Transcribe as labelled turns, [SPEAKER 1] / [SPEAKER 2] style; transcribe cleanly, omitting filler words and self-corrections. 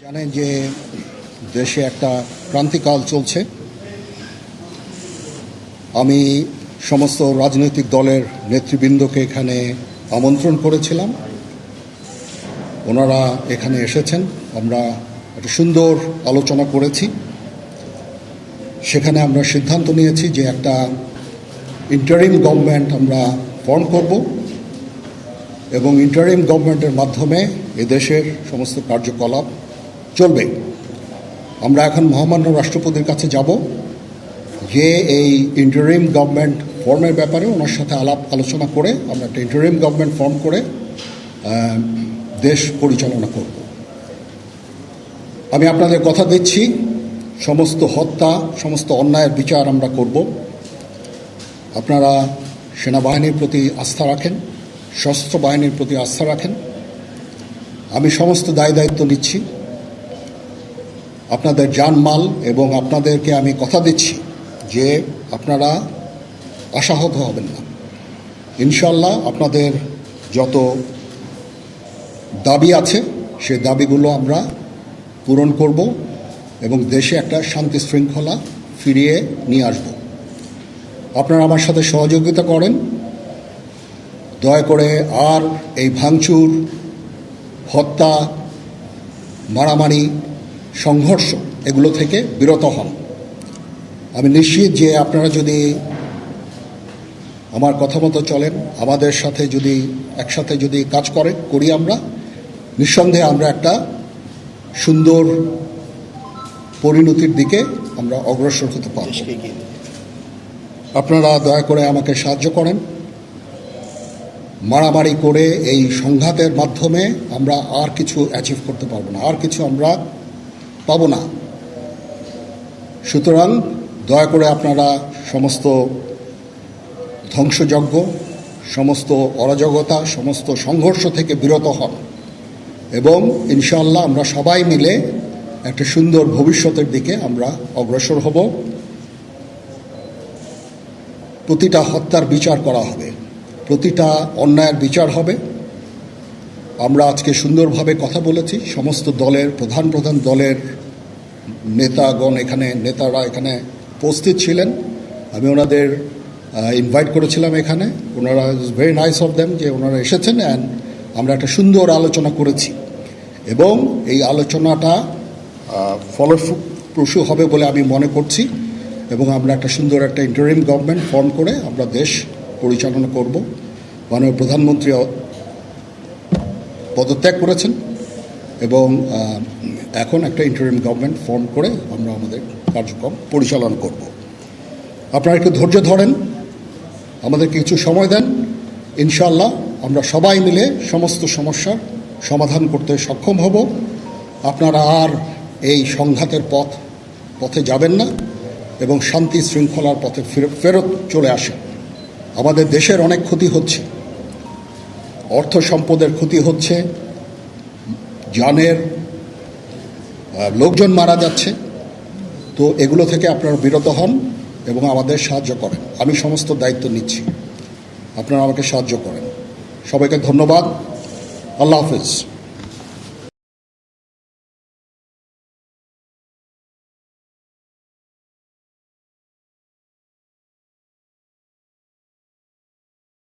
[SPEAKER 1] জানেন যে দেশে একটা ক্রান্তিকাল চলছে। আমি সমস্ত রাজনৈতিক দলের নেতৃবৃন্দকে এখানে আমন্ত্রণ করেছিলাম, ওনারা এখানে এসেছেন। আমরা একটা সুন্দর আলোচনা করেছি। সেখানে আমরা সিদ্ধান্ত নিয়েছি যে একটা ইন্টারিম গভর্নমেন্ট আমরা ফর্ম করব এবং ইন্টারিম গভর্নমেন্টের মাধ্যমে এদেশের সমস্ত কার্যকলাপ চলবে। আমরা এখন মহামান্য রাষ্ট্রপতির কাছে যাব যে এই ইন্টারিম গভর্নমেন্ট ফর্মের ব্যাপারে ওনার সাথে আলোচনা করে আমরা একটা ইন্টারিম গভর্নমেন্ট ফর্ম করে দেশ পরিচালনা করব। আমি আপনাদের কথা দিচ্ছি, সমস্ত হত্যা, সমস্ত অন্যায়ের বিচার আমরা করব। আপনারা সেনাবাহিনীর প্রতি আস্থা রাখেন, সশস্ত্র বাহিনীর প্রতি আস্থা রাখেন। আমি সমস্ত দায়িত্ব নিচ্ছি। আপনাদের জানমাল এবং আপনাদেরকে আমি কথা দিচ্ছি যে আপনারা আশাহত হবেন না। ইনশাল্লাহ আপনাদের যত দাবি আছে সেই দাবিগুলো আমরা পূরণ করব এবং দেশে একটা শান্তি শৃঙ্খলা ফিরিয়ে নিয়ে আসব। আপনারা আমার সাথে সহযোগিতা করেন। দয়া করে আর এই ভাঙচুর, হত্যা, মারামারি, সংঘর্ষ এগুলো থেকে বিরত হন। আমি নিশ্চিত যে আপনারা যদি আমার কথা মতো চলেন, আমাদের সাথে যদি একসাথে যদি কাজ করি আমরা, নিঃসন্দেহে আমরা একটা সুন্দর পরিণতির দিকে আমরা অগ্রসর হতে পারব। আপনারা দয়া করে আমাকে সাহায্য করেন। মারামারি করে এই সংঘাতের মাধ্যমে আমরা আর কিছু অ্যাচিভ করতে পারবো না, আর কিছু আমরা পাবো না। সুতরাং দয়া করে আপনারা সমস্ত ধ্বংসযজ্ঞ, সমস্ত অরাজকতা, সমস্ত সংঘর্ষ থেকে বিরত হন এবং ইনশাআল্লাহ আমরা সবাই মিলে একটা সুন্দর ভবিষ্যতের দিকে আমরা অগ্রসর হব। প্রতিটা হত্যার বিচার করা হবে, প্রতিটা অন্যায়ের বিচার হবে। আমরা আজকে সুন্দরভাবে কথা বলেছি। সমস্ত দলের প্রধান দলের নেতারা এখানে উপস্থিত ছিলেন। আমি ওনাদের ইনভাইট করেছিলাম এখানে। ওনারা ভেরি নাইস অফ দেম যে ওনারা এসেছেন অ্যান্ড আমরা একটা সুন্দর আলোচনা করেছি এবং এই আলোচনাটা ফলপ্রসূ হবে বলে আমি মনে করছি এবং আমরা একটা সুন্দর একটা ইন্টারিম গভর্নমেন্ট ফর্ম করে আমরা দেশ পরিচালনা করব। মাননীয় প্রধানমন্ত্রী পদত্যাগ করেছেন এবং এখন একটা ইন্টারিম গভর্নমেন্ট ফর্ম করে আমরা আমাদের কার্যক্রম পরিচালনা করব। আপনারা একটু ধৈর্য ধরেন, আমাদের কিছু সময় দেন। ইনশাআল্লাহ আমরা সবাই মিলে সমস্ত সমস্যার সমাধান করতে সক্ষম হব। আপনারা আর এই সংঘাতের পথে যাবেন না এবং শান্তি শৃঙ্খলার পথে ফেরত চলে আসেন। আমাদের দেশের অনেক ক্ষতি হচ্ছে, অর্থ সম্পদের ক্ষতি হচ্ছে, জানের লোকজন মারা যাচ্ছে। তো এগুলো থেকে আপনারা বিরত হন এবং আমাদের সাহায্য করেন। আমি সমস্ত দায়িত্ব নিচ্ছি, আপনারা আমাকে সাহায্য করেন। সবাইকে ধন্যবাদ। আল্লাহ হাফেজ।